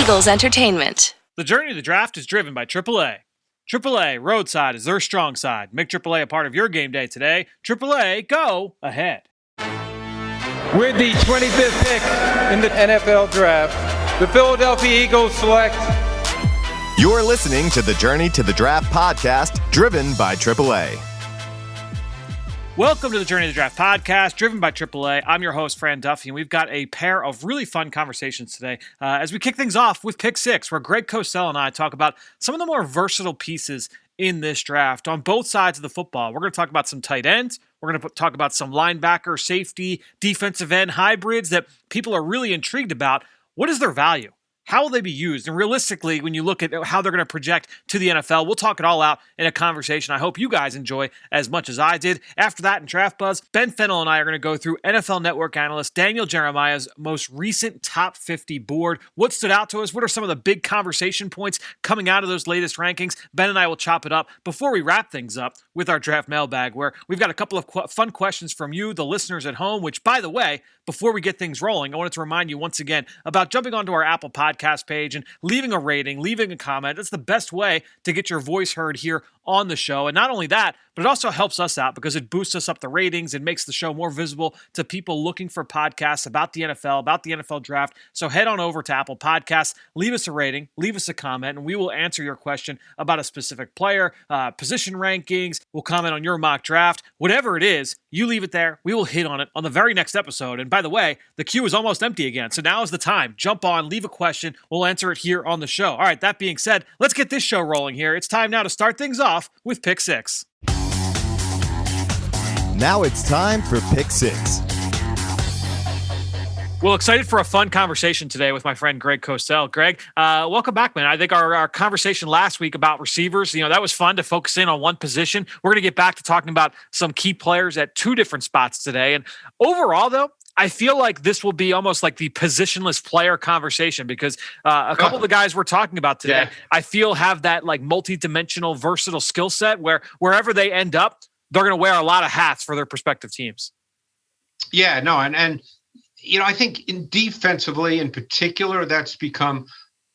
Eagles Entertainment. The journey to the draft is driven by AAA. AAA, roadside is their strong side. Make AAA a part of your game day today. AAA, go ahead. With the 25th pick in the NFL Draft, the Philadelphia Eagles select. You're listening to the Journey to the Draft podcast, driven by AAA. Welcome to the Journey to the Draft podcast, driven by AAA. I'm your host, Fran Duffy, and we've got a pair of really fun conversations today as we kick things off with Pick 6, where Greg Cosell and I talk about some of the more versatile pieces in this draft on both sides of the football. We're going to talk about some tight ends. We're going to talk about some linebacker, safety, defensive end hybrids that people are really intrigued about. What is their value? How will they be used? And realistically, when you look at how they're going to project to the NFL, we'll talk it all out in a conversation I hope you guys enjoy as much as I did. After that, in Draft Buzz, Ben Fennell and I are going to go through NFL Network analyst Daniel Jeremiah's most recent top 50 board. What stood out to us? What are some of the big conversation points coming out of those latest rankings? Ben and I will chop it up before we wrap things up with our draft mailbag, where we've got a couple of fun questions from you, the listeners at home, which, by the way, before we get things rolling, I wanted to remind you once again about jumping onto our Apple Podcast page and leaving a rating, leaving a comment. That's the best way to get your voice heard here on the show. And not only that, but it also helps us out because it boosts us up the ratings and makes the show more visible to people looking for podcasts about the NFL, about the NFL draft. So head on over to Apple Podcasts, leave us a rating, leave us a comment, and we will answer your question about a specific player, position rankings. We'll comment on your mock draft. Whatever it is, you leave it there. We will hit on it on the very next episode. And by the way, the queue is almost empty again. So now is the time. Jump on, leave a question. We'll answer it here on the show. All right, that being said, let's get this show rolling here. It's time now to start things off with Pick 6. Now it's time for Pick 6. Well, excited for a fun conversation today with my friend Greg Cosell. Greg, welcome back, man. I think our conversation last week about receivers, that was fun to focus in on one position. We're going to get back to talking about some key players at two different spots today. And overall, though, I feel like this will be almost like the positionless player conversation because a couple of the guys we're talking about today, I feel have that like multi-dimensional, versatile skill set where wherever they end up, they're going to wear a lot of hats for their respective teams. Yeah, no, and I think defensively in particular, that's become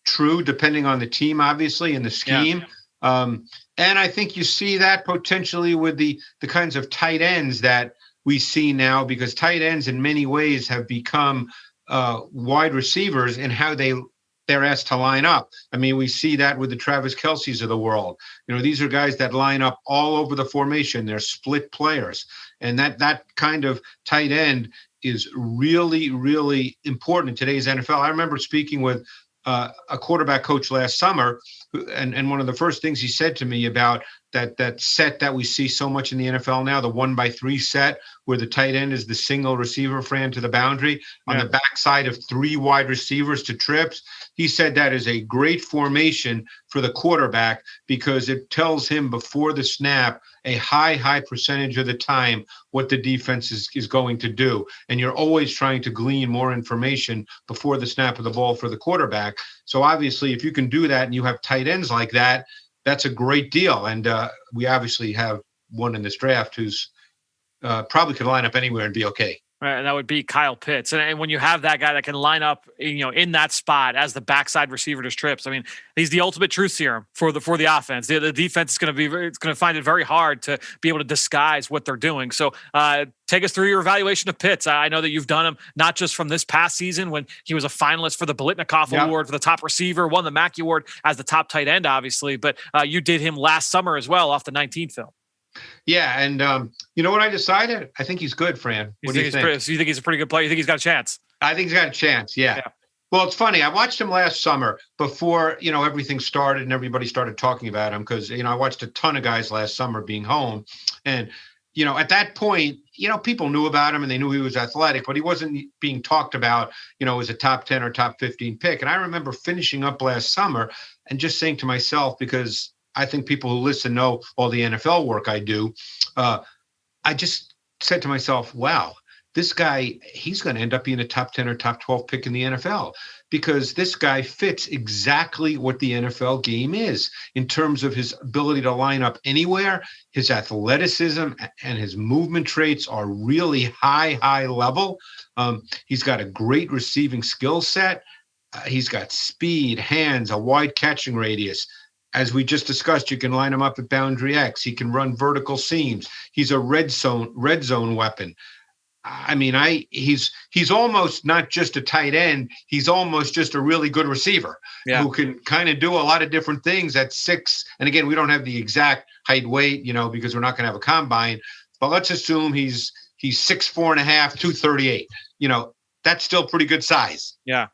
true depending on the team, obviously, and the scheme. Yeah. And I think you see that potentially with the kinds of tight ends that we see now, because tight ends in many ways have become wide receivers in how they're asked to line up. I mean, we see that with the Travis Kelce's of the world. These are guys that line up all over the formation. They're split players. And that kind of tight end is really, really important in today's NFL. I remember speaking with a quarterback coach last summer, and one of the first things he said to me about that set that we see so much in the NFL now, the 1-by-3 set, where the tight end is the single receiver, Fran, to the boundary, on the backside of three wide receivers to trips. He said that is a great formation for the quarterback because it tells him before the snap a high percentage of the time what the defense is going to do. And you're always trying to glean more information before the snap of the ball for the quarterback. So obviously, if you can do that and you have tight ends like that, that's a great deal. And we obviously have one in this draft who's probably could line up anywhere and be okay. Right, and that would be Kyle Pitts. And when you have that guy that can line up, in that spot as the backside receiver to trips, I mean, he's the ultimate truth serum for the offense. The defense is going to find it very hard to be able to disguise what they're doing. So take us through your evaluation of Pitts. I know that you've done him not just from this past season when he was a finalist for the Biletnikoff Award for the top receiver, won the Mackey Award as the top tight end, obviously, but you did him last summer as well off the 19 film. Yeah, and you know what I decided? I think he's good, Fran. What do you think? So you think he's a pretty good player? You think he's got a chance? I think he's got a chance, yeah. Well, it's funny. I watched him last summer before, everything started and everybody started talking about him because, I watched a ton of guys last summer being home. And, at that point, people knew about him and they knew he was athletic, but he wasn't being talked about, as a top 10 or top 15 pick. And I remember finishing up last summer and just saying to myself, because I think people who listen know all the NFL work I do. I just said to myself, wow, this guy, he's going to end up being a top 10 or top 12 pick in the NFL because this guy fits exactly what the NFL game is in terms of his ability to line up anywhere. His athleticism and his movement traits are really high level. He's got a great receiving skill set. He's got speed, hands, a wide catching radius. As we just discussed, you can line him up at boundary X. He can run vertical seams. He's a red zone weapon. I mean, he's almost not just a tight end. He's almost just a really good receiver who can kind of do a lot of different things at 6. And again, we don't have the exact height, weight, because we're not going to have a combine. But let's assume he's 6'4.5", 238. That's still pretty good size. Yeah.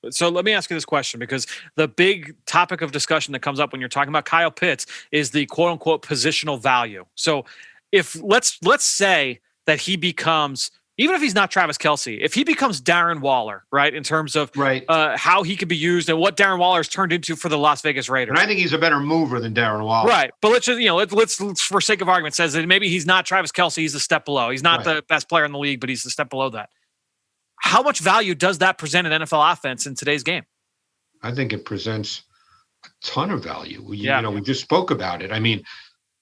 So let me ask you this question, because the big topic of discussion that comes up when you're talking about Kyle Pitts is the quote unquote positional value. So if let's say that he becomes, even if he's not Travis Kelce, if he becomes Darren Waller, right, in terms of how he could be used and what Darren Waller has turned into for the Las Vegas Raiders. And I think he's a better mover than Darren Waller. Right. But let's just, let's for sake of argument, says that maybe he's not Travis Kelce, he's a step below. He's not the best player in the league, but he's a step below that. How much value does that present in NFL offense in today's game? I think it presents a ton of value. We just spoke about it. I mean,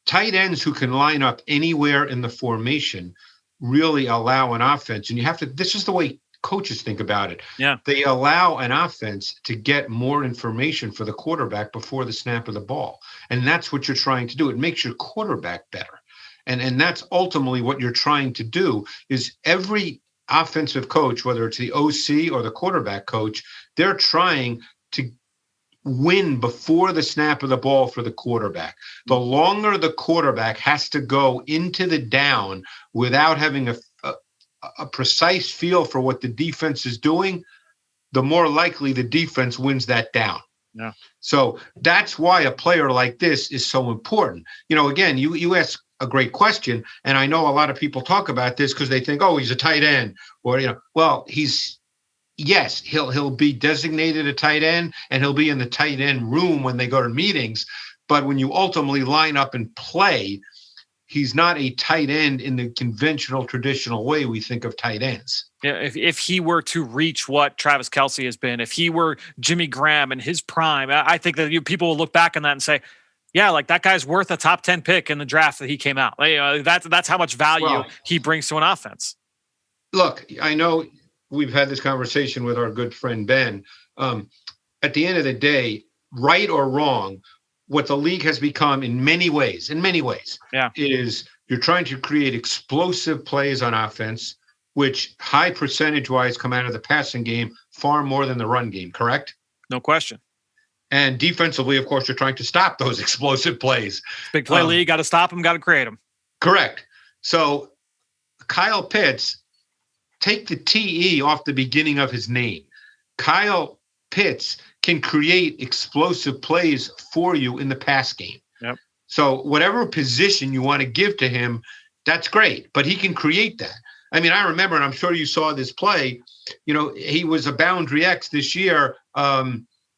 tight ends who can line up anywhere in the formation really allow an offense. And this is the way coaches think about it. Yeah. They allow an offense to get more information for the quarterback before the snap of the ball. And that's what you're trying to do. It makes your quarterback better. And that's ultimately what you're trying to do. Is every offensive coach, whether it's the OC or the quarterback coach, they're trying to win before the snap of the ball for the quarterback. The longer the quarterback has to go into the down without having a precise feel for what the defense is doing, the more likely the defense wins that down. Yeah. So that's why a player like this is so important. Again, you ask a great question. And I know a lot of people talk about this because they think, oh, he's a tight end, or, well, he'll be designated a tight end and he'll be in the tight end room when they go to meetings. But when you ultimately line up and play, he's not a tight end in the conventional, traditional way we think of tight ends. Yeah, if he were to reach what Travis Kelce has been, if he were Jimmy Graham in his prime, I think that people will look back on that and say, yeah, like that guy's worth a top 10 pick in the draft that he came out. That's how much value he brings to an offense. Look, I know we've had this conversation with our good friend Ben. At the end of the day, right or wrong, what the league has become in many ways, is you're trying to create explosive plays on offense, which high percentage-wise come out of the passing game far more than the run game, correct? No question. And defensively, of course, you're trying to stop those explosive plays. Big play league, got to stop them, got to create them. Correct. So Kyle Pitts, take the TE off the beginning of his name. Kyle Pitts can create explosive plays for you in the pass game. Yep. So whatever position you want to give to him, that's great. But he can create that. I mean, I remember, and I'm sure you saw this play, he was a boundary X this year.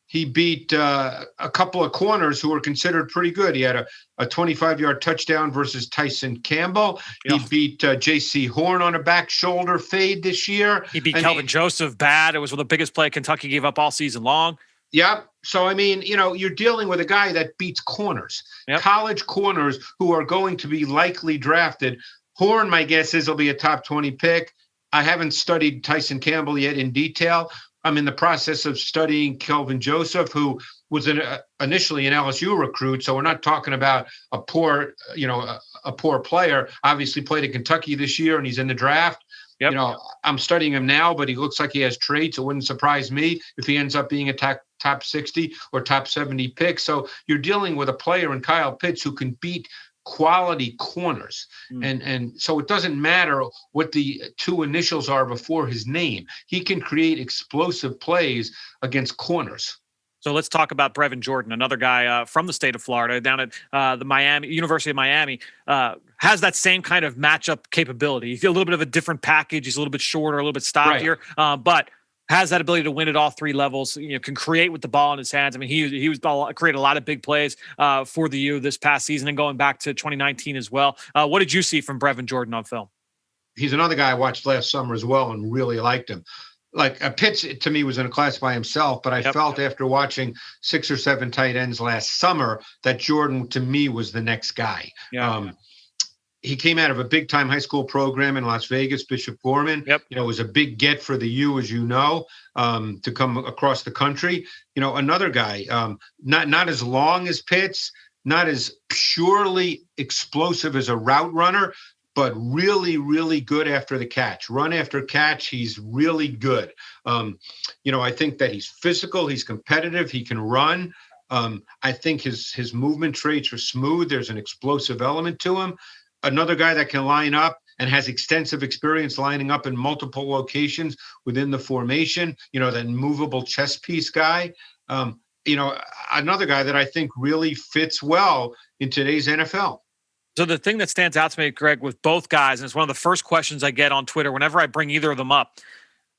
He beat a couple of corners who were considered pretty good. He had a 25-yard touchdown versus Tyson Campbell. Yeah. He beat J.C. Horn on a back shoulder fade this year. He beat Kelvin Joseph bad. It was the biggest play Kentucky gave up all season long. Yep. So, I mean, you're dealing with a guy that beats corners, college corners who are going to be likely drafted. Horn, my guess is, will be a top 20 pick. I haven't studied Tyson Campbell yet in detail. I'm in the process of studying Kelvin Joseph, who was initially an LSU recruit. So we're not talking about a poor player. Obviously played at Kentucky this year, and he's in the draft. Yep. I'm studying him now, but he looks like he has traits. It wouldn't surprise me if he ends up being a top 60 or top 70 pick. So you're dealing with a player in Kyle Pitts who can beat quality corners. And so it doesn't matter what the two initials are before his name. He can create explosive plays against corners. So let's talk about Brevin Jordan, another guy from the state of Florida, down at the University of Miami, has that same kind of matchup capability. He's a little bit of a different package. He's a little bit shorter, a little bit stockier, but has that ability to win at all three levels, can create with the ball in his hands. I mean, he was created a lot of big plays for the U this past season and going back to 2019 as well. What did you see from Brevin Jordan on film? He's another guy I watched last summer as well and really liked him. Like Pitts, to me, was in a class by himself, but I felt after watching 6 or 7 tight ends last summer that Jordan, to me, was the next guy. He came out of a big-time high school program in Las Vegas, Bishop Gorman. Yep. It was a big get for the U, as you know, to come across the country. Another guy, not as long as Pitts, not as purely explosive as a route runner, but really, really good after the catch. Run after catch, he's really good. I think that he's physical, he's competitive, he can run. I think his movement traits are smooth. There's an explosive element to him. Another guy that can line up and has extensive experience lining up in multiple locations within the formation, that movable chess piece guy. Another guy that I think really fits well in today's NFL. So the thing that stands out to me, Greg, with both guys, and it's one of the first questions I get on Twitter whenever I bring either of them up.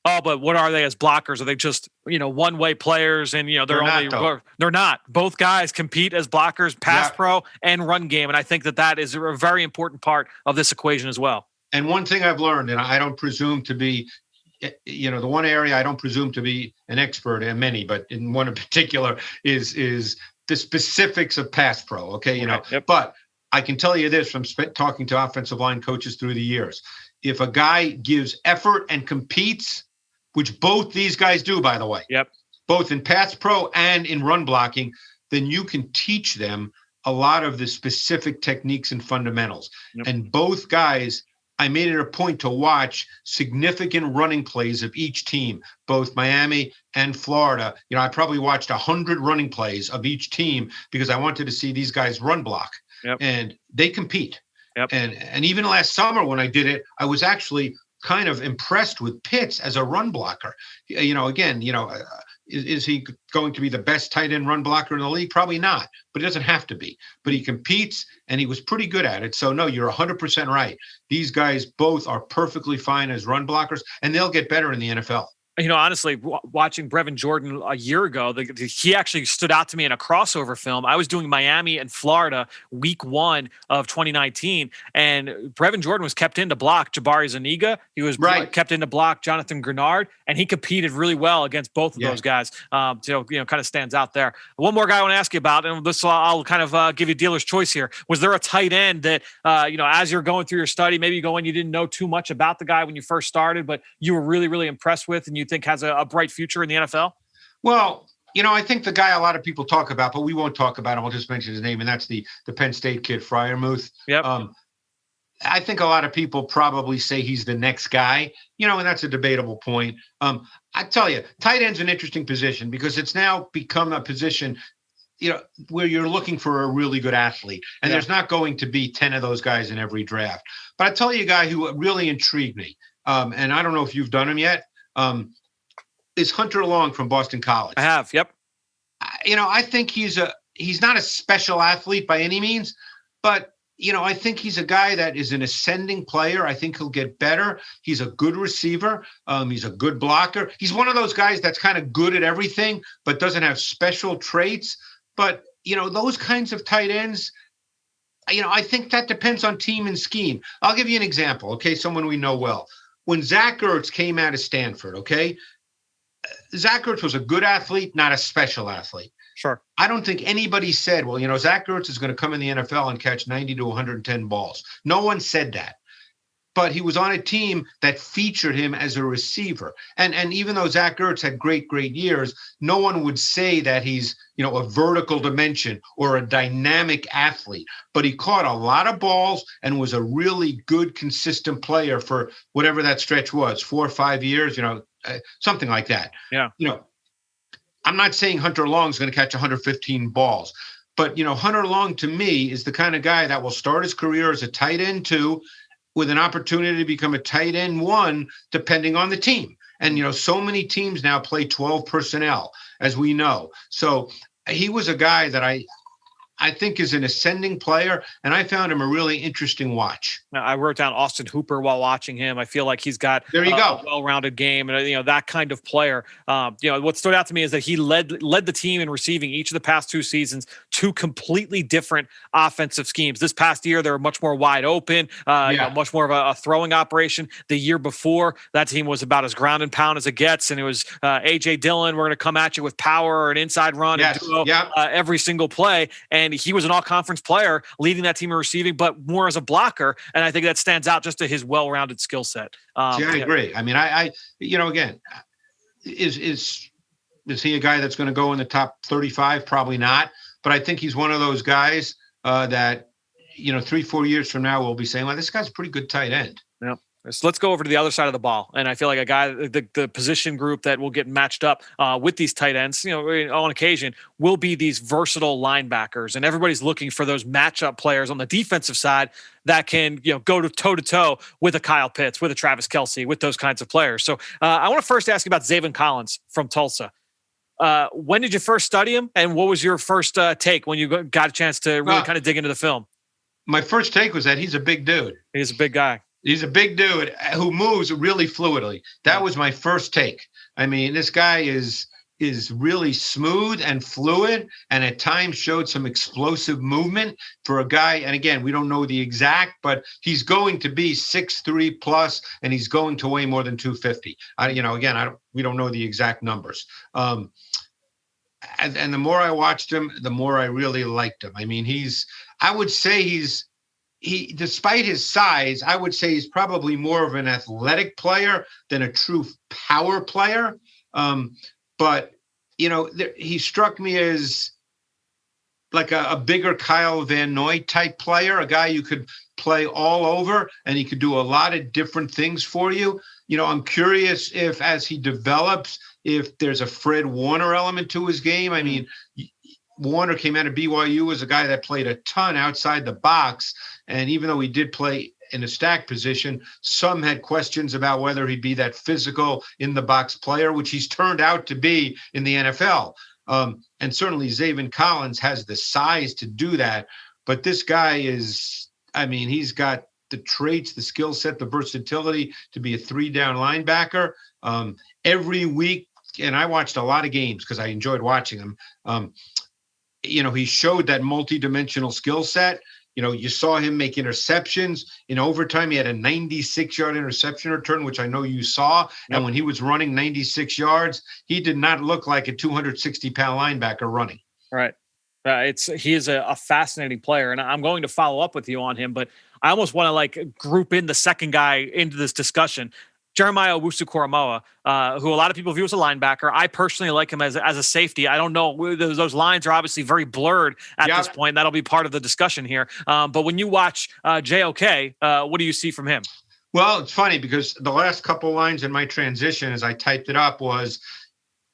Oh, but what are they as blockers? Are they just, one-way players? And, they're not. Both guys compete as blockers, pass pro and run game. And I think that is a very important part of this equation as well. And one thing I've learned, and I don't presume to be, the one area I don't presume to be an expert in many, but in one in particular is the specifics of pass pro. Okay. Yep. But I can tell you this from talking to offensive line coaches through the years. If a guy gives effort and competes, which both these guys do, by the way, both in pass pro and in run blocking, then you can teach them a lot of the specific techniques and fundamentals. Yep. And both guys, I made it a point to watch significant running plays of each team, both Miami and Florida. I probably watched 100 running plays of each team because I wanted to see these guys run block. Yep. And they compete. Yep. And even last summer when I did it, I was actually kind of impressed with Pitts as a run blocker. Is he going to be the best tight end run blocker in the league? Probably not, but it doesn't have to be. But he competes, and he was pretty good at it. So, no, you're 100% right. These guys both are perfectly fine as run blockers, and they'll get better in the NFL. Honestly, watching Brevin Jordan a year ago, he actually stood out to me in a crossover film. I was doing Miami and Florida week 1 of 2019, and Brevin Jordan was kept in to block Jabari Zuniga. He was kept in to block Jonathan Grenard, and he competed really well against both of those guys. Kind of stands out there. One more guy I want to ask you about, and this I'll kind of give you dealer's choice here. Was there a tight end that, as you're going through your study, maybe you go in, you didn't know too much about the guy when you first started, but you were really, really impressed with, and you think has a bright future in the NFL? Well, I think the guy a lot of people talk about, but we won't talk about him. I'll just mention his name, and that's the Penn State kid, Friar. Yep. I think a lot of people probably say he's the next guy, and that's a debatable point. I tell you, tight end's an interesting position because it's now become a position, where you're looking for a really good athlete, and there's not going to be 10 of those guys in every draft. But I tell you a guy who really intrigued me, and I don't know if you've done him yet, is Hunter Long from Boston College. I have, yep. I think he's not a special athlete by any means, but I think he's a guy that is an ascending player. I think he'll get better. He's a good receiver. He's a good blocker. He's one of those guys that's kind of good at everything, but doesn't have special traits. But, those kinds of tight ends, I think that depends on team and scheme. I'll give you an example, okay? Someone we know well. When Zach Ertz came out of Stanford, okay? Zach Ertz was a good athlete, not a special athlete. Sure. I don't think anybody said, well, Zach Ertz is going to come in the NFL and catch 90 to 110 balls. No one said that. But he was on a team that featured him as a receiver. And even though Zach Ertz had great years, no one would say that he's, a vertical dimension or a dynamic athlete. But he caught a lot of balls and was a really good, consistent player for whatever that stretch was, 4 or 5 years, something like that. Yeah. I'm not saying Hunter Long is going to catch 115 balls, but, Hunter Long to me is the kind of guy that will start his career as a tight end 2 with an opportunity to become a tight end 1, depending on the team. And, so many teams now play 12 personnel, as we know. So he was a guy that I think is an ascending player, and I found him a really interesting watch. I wrote down Austin Hooper while watching him. I feel like he's got a well-rounded game, and that kind of player. What stood out to me is that he led the team in receiving each of the past 2 seasons, 2 completely different offensive schemes. This past year, they were much more wide open, much more of a throwing operation. The year before, that team was about as ground and pound as it gets, and it was A.J. Dillon, we're going to come at you with power or an inside run and duo, every single play. And and he was an all-conference player leading that team in receiving, but more as a blocker. And I think that stands out just to his well-rounded skill set. I agree. I mean, I again, is he a guy that's going to go in the top 35? Probably not. But I think he's one of those guys that, 3-4 years from now, we'll be saying, well, this guy's a pretty good tight end. Yeah. So let's go over to the other side of the ball. And I feel like a guy, the position group that will get matched up with these tight ends, on occasion, will be these versatile linebackers. And everybody's looking for those matchup players on the defensive side that can, go to toe-to-toe with a Kyle Pitts, with a Travis Kelce, with those kinds of players. So I want to first ask you about Zaven Collins from Tulsa. When did you first study him? And what was your first take when you got a chance to really kind of dig into the film? My first take was that he's a big dude. He's a big guy. He's a big dude who moves really fluidly. That was my first take. I mean, this guy is really smooth and fluid, and at times showed some explosive movement for a guy. And again, we don't know the exact, but he's going to be 6'3" plus, and he's going to weigh more than 250. We don't know the exact numbers. And the more I watched him, the more I really liked him. I mean, despite his size, I would say he's probably more of an athletic player than a true power player. But he struck me as like a bigger Kyle Van Noy type player, a guy you could play all over, and he could do a lot of different things for you. I'm curious if, as he develops, if there's a Fred Warner element to his game. I mean, Warner came out of BYU as a guy that played a ton outside the box. And even though he did play in a stack position, some had questions about whether he'd be that physical in the box player, which he's turned out to be in the NFL. And certainly Zaven Collins has the size to do that. But this guy he's got the traits, the skill set, the versatility to be a 3-down linebacker. Every week, and I watched a lot of games because I enjoyed watching them. He showed that multidimensional skill set. You saw him make interceptions. In overtime, he had a 96-yard interception return, which I know you saw. Yep. And when he was running 96 yards, he did not look like a 260-pound linebacker running. Right. He is a fascinating player, and I'm going to follow up with you on him, but I almost want to group in the second guy into this discussion. Jeremiah Owusu-Koramoa, who a lot of people view as a linebacker. I personally like him as a safety. I don't know. Those lines are obviously very blurred at this point. That'll be part of the discussion here. But when you watch JOK, what do you see from him? Well, it's funny because the last couple lines in my transition as I typed it up was,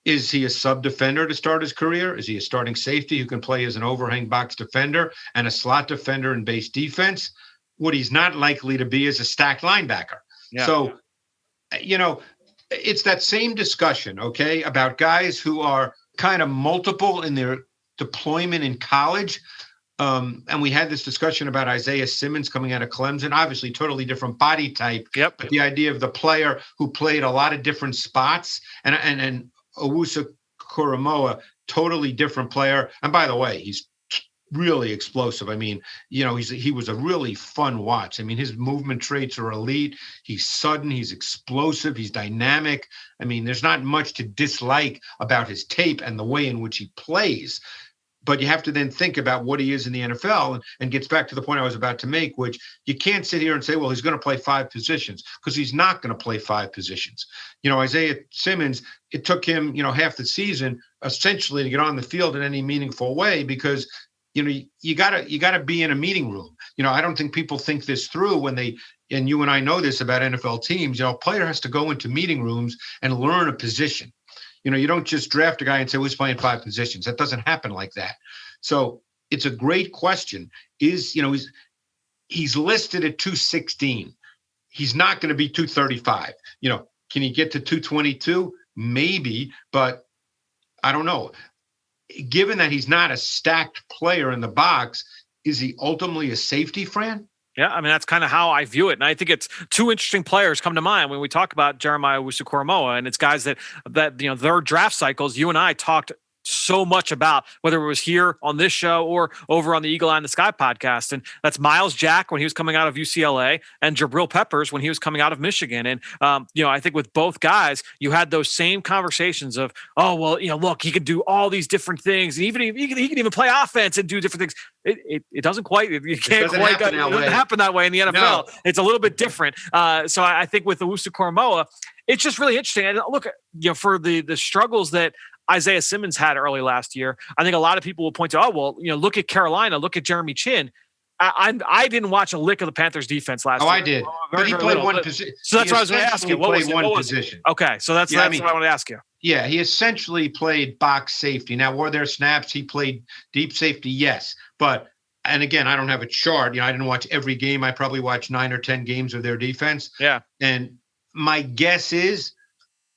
is he a sub defender to start his career? Is he a starting safety who can play as an overhang box defender and a slot defender in base defense? What he's not likely to be is a stacked linebacker. Yeah. So, it's that same discussion, okay, about guys who are kind of multiple in their deployment in college. And we had this discussion about Isaiah Simmons coming out of Clemson, obviously totally different body type. Yep. But the idea of the player who played a lot of different spots and Owusu-Koramoa, totally different player. And by the way, he's really explosive. I mean, he was a really fun watch. I mean, his movement traits are elite. He's sudden, he's explosive, he's dynamic. I mean, there's not much to dislike about his tape and the way in which he plays. But you have to then think about what he is in the NFL and gets back to the point I was about to make, which you can't sit here and say, well, he's going to play 5 positions, because he's not going to play 5 positions. Isaiah Simmons, it took him, half the season essentially to get on the field in any meaningful way because you gotta be in a meeting room. I don't think people think this through when and you and I know this about NFL teams, a player has to go into meeting rooms and learn a position. You don't just draft a guy and say, who's playing 5 positions. That doesn't happen like that. So it's a great question. He's listed at 216. He's not going to be 235. Can he get to 222? Maybe, but I don't know. Given that he's not a stacked player in the box, is he ultimately a safety, Fran? Yeah, I mean, that's kind of how I view it. And I think it's 2 interesting players come to mind when we talk about Jeremiah Owusu-Koramoa, and it's guys that their draft cycles, you and I talked so much about, whether it was here on this show or over on the Eagle Eye in the Sky podcast. And that's Miles Jack when he was coming out of UCLA and Jabril Peppers when he was coming out of Michigan. And, I think with both guys, you had those same conversations of, oh, well, look, he could do all these different things. And even he can even play offense and do different things. It doesn't quite, you can't quite, it doesn't happen that way in the NFL. No. It's a little bit different. So I think with the Owusu-Koramoa, it's just really interesting. And look, for the struggles that Isaiah Simmons had early last year, I think a lot of people will point to, look at Carolina, look at Jeremy Chin. I didn't watch a lick of the Panthers defense last year. I did. But he played one position. So that's what I was going to ask you. What was one position? Okay, so that's what I want to ask you. Yeah, he essentially played box safety. Now, were there snaps he played deep safety? Yes. And again, I don't have a chart. I didn't watch every game. I probably watched 9 or 10 games of their defense. Yeah. And my guess is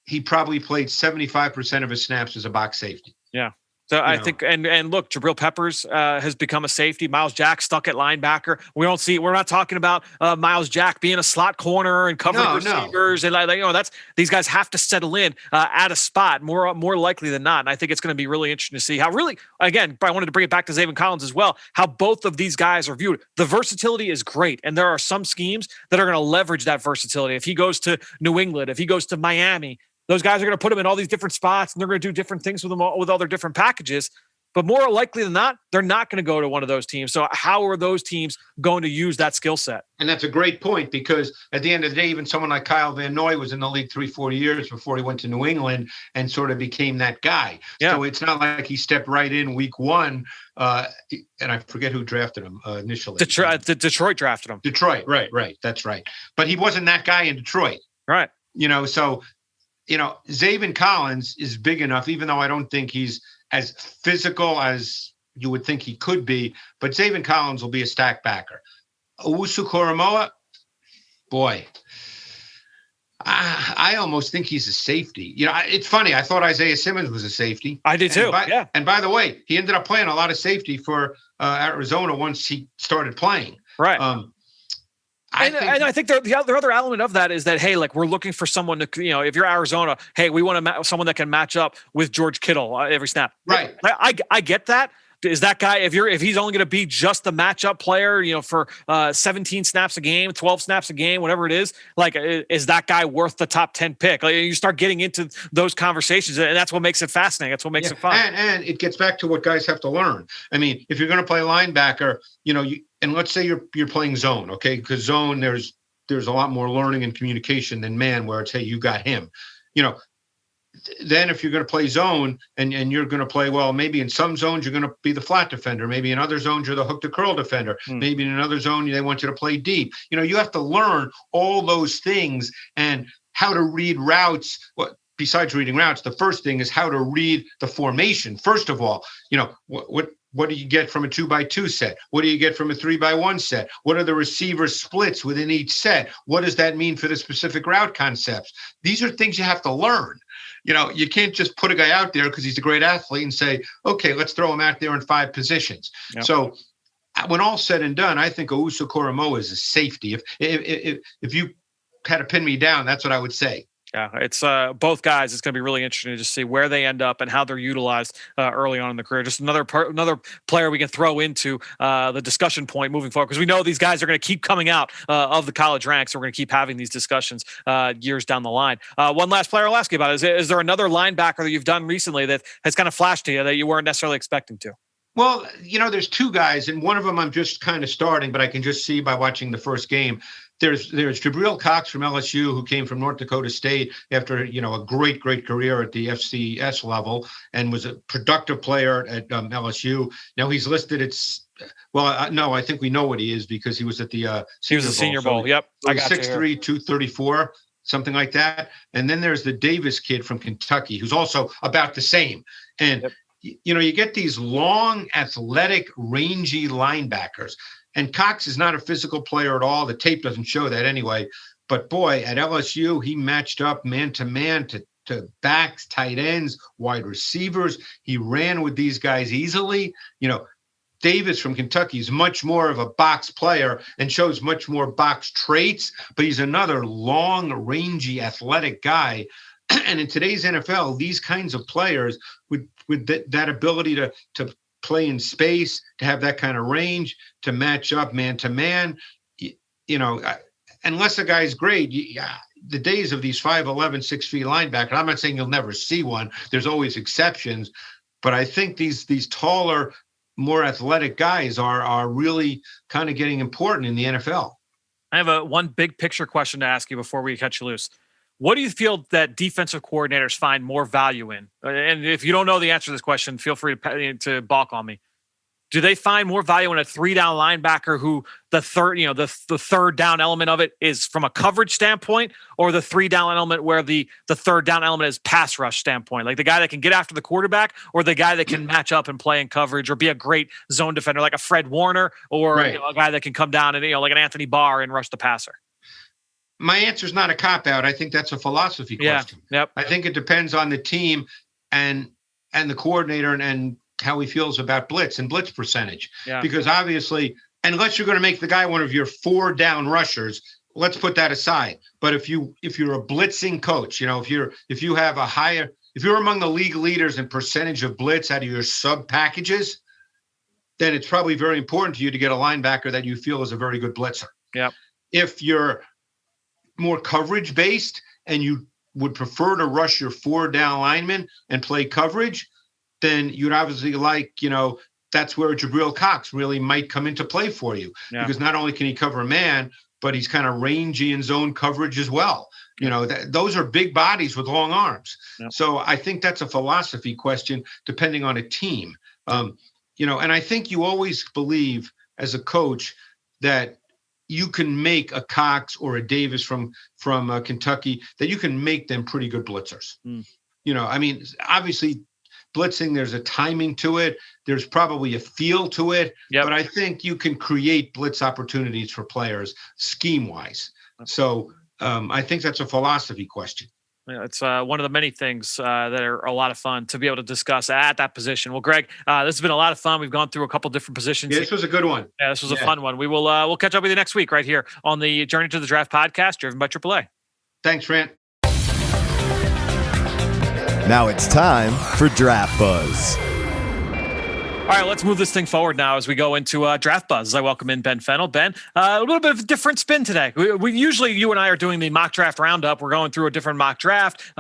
he probably played 75% of his snaps as a box safety. Yeah. So I think, and look, Jabril Peppers has become a safety. Miles Jack stuck at linebacker. We're not talking about Miles Jack being a slot corner and covering receivers. No. And these guys have to settle in at a spot more likely than not. And I think it's going to be really interesting to see how again, I wanted to bring it back to Zaven Collins as well, how both of these guys are viewed. The versatility is great. And there are some schemes that are going to leverage that versatility. If he goes to New England, if he goes to Miami, those guys are going to put him in all these different spots, and they're going to do different things with them with all their different packages. But more likely than not, they're not going to go to one of those teams. So how are those teams going to use that skill set? And that's a great point, because at the end of the day, even someone like Kyle Van Noy was in the league 3-4 years before he went to New England and sort of became that guy. Yeah. So it's not like he stepped right in week one. And I forget who drafted him initially. Detroit drafted him. Detroit, right. That's right. But he wasn't that guy in Detroit. Right. Zaven Collins is big enough, even though I don't think he's as physical as you would think he could be, but Zaven Collins will be a stack backer. Owusu-Koramoa, boy, I almost think he's a safety. It's funny. I thought Isaiah Simmons was a safety. I did too. Yeah. And by the way, he ended up playing a lot of safety for Arizona once he started playing. Right. I think the other element of that is that, hey, like, we're looking for someone to, if you're Arizona, hey, we want someone that can match up with George Kittle every snap. Right. I get that. Is that guy, if he's only going to be just the matchup player, for 17 snaps a game, 12 snaps a game, whatever it is, like, is that guy worth the top 10 pick? Like, you start getting into those conversations, and that's what makes it fascinating. That's what makes it fun. And it gets back to what guys have to learn. I mean, if you're going to play linebacker, and let's say you're playing zone, okay? Because zone, there's a lot more learning and communication than man, where it's, hey, you got him. Then if you're going to play zone and you're going to play, well, maybe in some zones you're going to be the flat defender. Maybe in other zones you're the hook to curl defender. Maybe in another zone they want you to play deep. You have to learn all those things and how to read routes. Besides reading routes, the first thing is how to read the formation. First of all, what do you get from a 2x2 set? What do you get from a 3x1 set? What are the receiver splits within each set? What does that mean for the specific route concepts? These are things you have to learn. You can't just put a guy out there because he's a great athlete and say, okay, let's throw him out there in 5 positions. Yep. So when all's said and done, I think Owusu-Koramoa is a safety. If you had to pin me down, that's what I would say. Yeah, it's both guys. It's going to be really interesting to just see where they end up and how they're utilized early on in the career. Just another player we can throw into the discussion point moving forward, because we know these guys are going to keep coming out of the college ranks. So we're going to keep having these discussions years down the line. One last player I'll ask you about is there another linebacker that you've done recently that has kind of flashed to you that you weren't necessarily expecting to? Well, there's 2 guys, and one of them I'm just kind of starting, but I can just see by watching the first game. There's Gabriel Cox from LSU, who came from North Dakota State after, a great career at the FCS level and was a productive player at LSU. Now he's listed no, I think we know what he is because he was at the Senior Bowl. Yep. I got 6'3", 234, something like that. And then there's the Davis kid from Kentucky, who's also about the same. And, you get these long, athletic, rangy linebackers. And Cox is not a physical player at all. The tape doesn't show that anyway. But boy, at LSU, he matched up man-to-man to backs, tight ends, wide receivers. He ran with these guys easily. Davis from Kentucky is much more of a box player and shows much more box traits, but he's another long, rangy, athletic guy. And in today's NFL, these kinds of players with that ability to play in space, to have that kind of range, to match up man to man, unless a guy's great, the days of these 5'11", 6 feet linebackers, I'm not saying you'll never see one. There's always exceptions. But I think these taller, more athletic guys are really kind of getting important in the NFL. I have one big picture question to ask you before we cut you loose. What do you feel that defensive coordinators find more value in? And if you don't know the answer to this question, feel free to balk on me. Do they find more value in a 3-down linebacker who the third down element of it is from a coverage standpoint, or the 3-down element where the third down element is pass rush standpoint? Like the guy that can get after the quarterback, or the guy that can match up and play in coverage or be a great zone defender like a Fred Warner, or right. A guy that can come down and like an Anthony Barr and rush the passer? My answer is not a cop-out. I think that's a philosophy question. Yep. I think it depends on the team and the coordinator and how he feels about blitz and blitz percentage. Yeah. Because obviously, unless you're going to make the guy one of your 4-down rushers, let's put that aside. But if you're a blitzing coach, if you're among the league leaders in percentage of blitz out of your sub packages, then it's probably very important to you to get a linebacker that you feel is a very good blitzer. Yeah. If you're more coverage based and you would prefer to rush your 4-down linemen and play coverage, then you'd obviously that's where Gabriel Cox really might come into play for you. Yeah. Because not only can he cover a man, but he's kind of rangy in zone coverage as well. Those are big bodies with long arms. Yeah. So I think that's a philosophy question depending on a team. And I think you always believe as a coach that you can make a Cox or a Davis from Kentucky, that you can make them pretty good blitzers. Obviously blitzing, there's a timing to it. There's probably a feel to it, but I think you can create blitz opportunities for players scheme wise. So I think that's a philosophy question. Yeah, it's one of the many things that are a lot of fun to be able to discuss at that position. Well, Greg, this has been a lot of fun. We've gone through a couple different positions. Yeah, this was a good one. Yeah, this was a fun one. We will we'll catch up with you next week right here on the Journey to the Draft podcast, driven by AAA. Thanks, Fran. Now it's time for Draft Buzz. All right, let's move this thing forward now as we go into Draft Buzz. As I welcome in Ben Fennell. Ben, a little bit of a different spin today. We usually, you and I are doing the mock draft roundup. We're going through a different mock draft.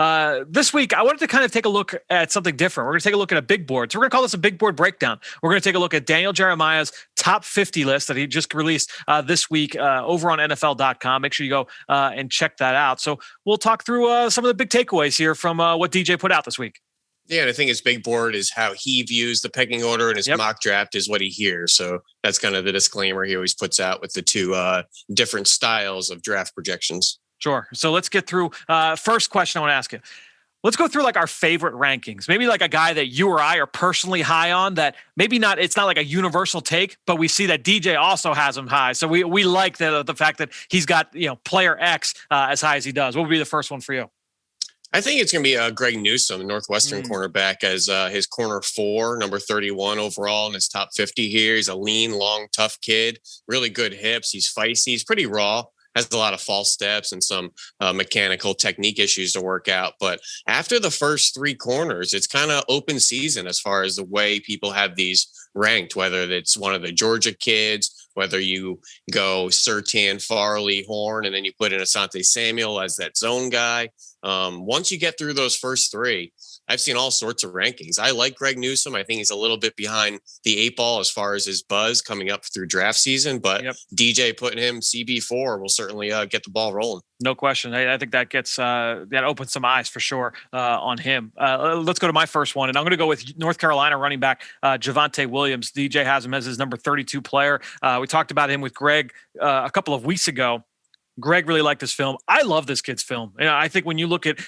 This week, I wanted to kind of take a look at something different. We're going to take a look at a big board. So we're going to call this a big board breakdown. We're going to take a look at Daniel Jeremiah's top 50 list that he just released this week over on NFL.com. Make sure you go and check that out. So we'll talk through some of the big takeaways here from what DJ put out this week. Yeah, and I think his big board is how he views the pecking order, and his mock draft is what he hears. So that's kind of the disclaimer he always puts out with the two different styles of draft projections. Sure. So let's get through. First question I want to ask you. Let's go through like our favorite rankings. Maybe like a guy that you or I are personally high on that maybe not, it's not like a universal take, but we see that DJ also has him high. So we like the fact that he's got, player X as high as he does. What would be the first one for you? I think it's going to be Greg Newsome, the Northwestern cornerback, as his corner 4, number 31 overall in his top 50 here. He's a lean, long, tough kid, really good hips. He's feisty. He's pretty raw, has a lot of false steps and some mechanical technique issues to work out. But after the first 3 corners, it's kind of open season as far as the way people have these ranked, whether it's one of the Georgia kids, whether you go Surtain, Farley, Horn, and then you put in Asante Samuel as that zone guy. Once you get through those first 3, I've seen all sorts of rankings. I like Greg Newsome. I think he's a little bit behind the 8 ball as far as his buzz coming up through draft season, but DJ putting him CB4 will certainly get the ball rolling. No question. I think that gets that opens some eyes for sure on him. Let's go to my first one, and I'm going to go with North Carolina running back Javonte Williams. DJ has him as his number 32 player. We talked about him with Greg a couple of weeks ago. Greg really liked this film. I love this kid's film. I think when you look at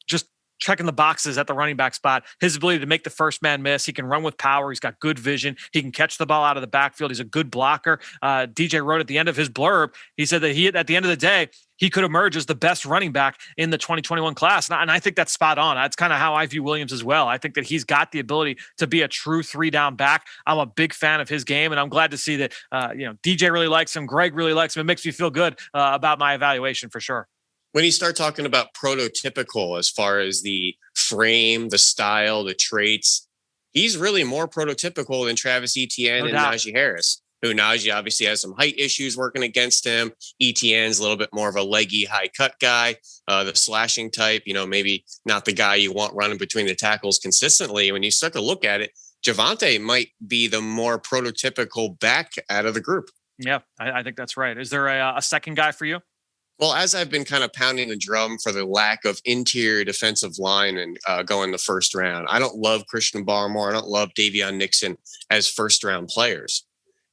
just checking the boxes at the running back spot, his ability to make the first man miss. He can run with power. He's got good vision. He can catch the ball out of the backfield. He's a good blocker. DJ wrote at the end of his blurb, he said that at the end of the day, he could emerge as the best running back in the 2021 class. And I think that's spot on. That's kind of how I view Williams as well. I think that he's got the ability to be a true 3-down back. I'm a big fan of his game, and I'm glad to see that, DJ really likes him. Greg really likes him. It makes me feel good about my evaluation for sure. When you start talking about prototypical as far as the frame, the style, the traits, he's really more prototypical than Travis Etienne and Najee Harris, who Najee obviously has some height issues working against him. Etienne's a little bit more of a leggy, high cut guy, the slashing type, maybe not the guy you want running between the tackles consistently. When you start to look at it, Javonte might be the more prototypical back out of the group. Yeah, I think that's right. Is there a second guy for you? Well, as I've been kind of pounding the drum for the lack of interior defensive linemen going the first round, I don't love Christian Barmore. I don't love Davion Nixon as first round players.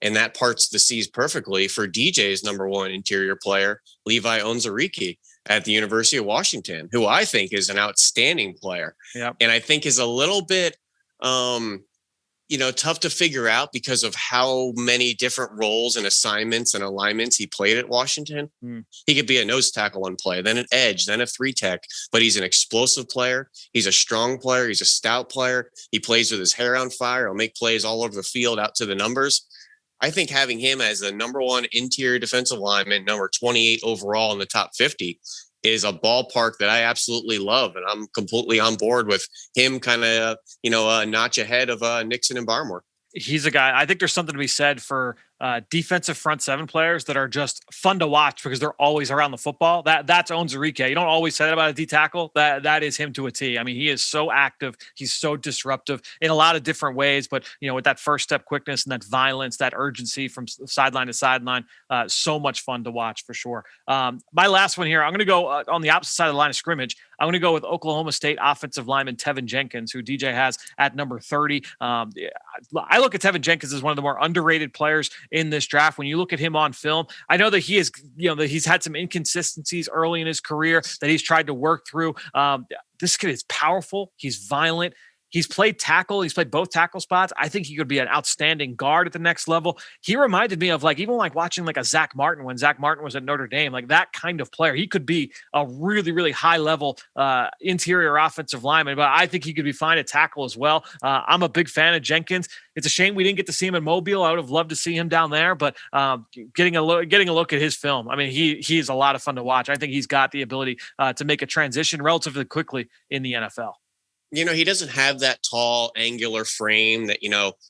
And that parts the seas perfectly for DJ's number one interior player, Levi Onwuzurike at the University of Washington, who I think is an outstanding player. Yep. And I think is a little bit tough to figure out because of how many different roles and assignments and alignments he played at Washington. He could be a nose tackle on play, then an edge, then a 3-tech, but he's an explosive player. He's a strong player. He's a stout player. He plays with his hair on fire. He'll make plays all over the field out to the numbers. I think having him as the number one interior defensive lineman, number 28 overall in the top 50, is a ballpark that I absolutely love. And I'm completely on board with him kind of, a notch ahead of Nixon and Barmore. He's a guy, I think there's something to be said for defensive front seven players that are just fun to watch because they're always around the football. That's Onwuzurike. You don't always say that about a D tackle. That is him to a T. I mean, he is so active. He's so disruptive in a lot of different ways, but with that first step quickness and that violence, that urgency from sideline to sideline, so much fun to watch for sure. My last one here, I'm going to go on the opposite side of the line of scrimmage. I'm going to go with Oklahoma State offensive lineman Tevin Jenkins, who DJ has at number 30. I look at Tevin Jenkins as one of the more underrated players in this draft. When you look at him on film, I know that he is, that he's had some inconsistencies early in his career that he's tried to work through. This kid is powerful. He's violent. He's played tackle. He's played both tackle spots. I think he could be an outstanding guard at the next level. He reminded me of even watching a Zach Martin when Zach Martin was at Notre Dame, that kind of player. He could be a really, really high level interior offensive lineman, but I think he could be fine at tackle as well. I'm a big fan of Jenkins. It's a shame we didn't get to see him in Mobile. I would have loved to see him down there, but getting a look at his film, I mean, he is a lot of fun to watch. I think he's got the ability to make a transition relatively quickly in the NFL. He doesn't have that tall, angular frame that,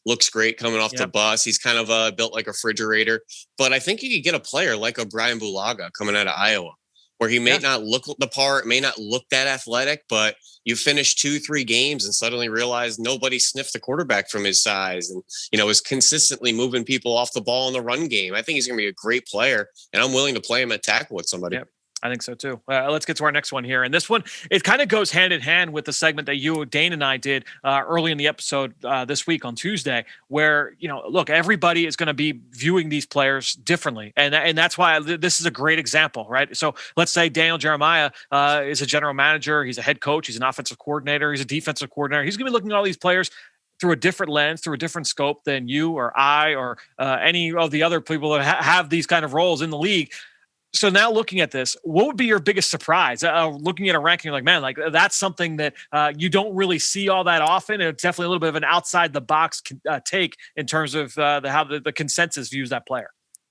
looks great coming off the bus. He's kind of built like a refrigerator. But I think you could get a player like a Brian Bulaga coming out of Iowa, where he may not look the part, may not look that athletic, but you finish 2-3 games and suddenly realize nobody sniffed the quarterback from his size and, is consistently moving people off the ball in the run game. I think he's going to be a great player, and I'm willing to play him at tackle with somebody. Yep. I think so too. Let's get to our next one here. And this one, it kind of goes hand in hand with the segment that you, Dane, and I did early in the episode this week on Tuesday, where, look, everybody is going to be viewing these players differently. And that's why this is a great example, right? So let's say Daniel Jeremiah is a general manager. He's a head coach. He's an offensive coordinator. He's a defensive coordinator. He's going to be looking at all these players through a different lens, through a different scope than you or I or any of the other people that have these kind of roles in the league. So now looking at this, what would be your biggest surprise? Looking at a ranking, that's something that you don't really see all that often. And it's definitely a little bit of an outside the box take in terms of how the consensus views that player.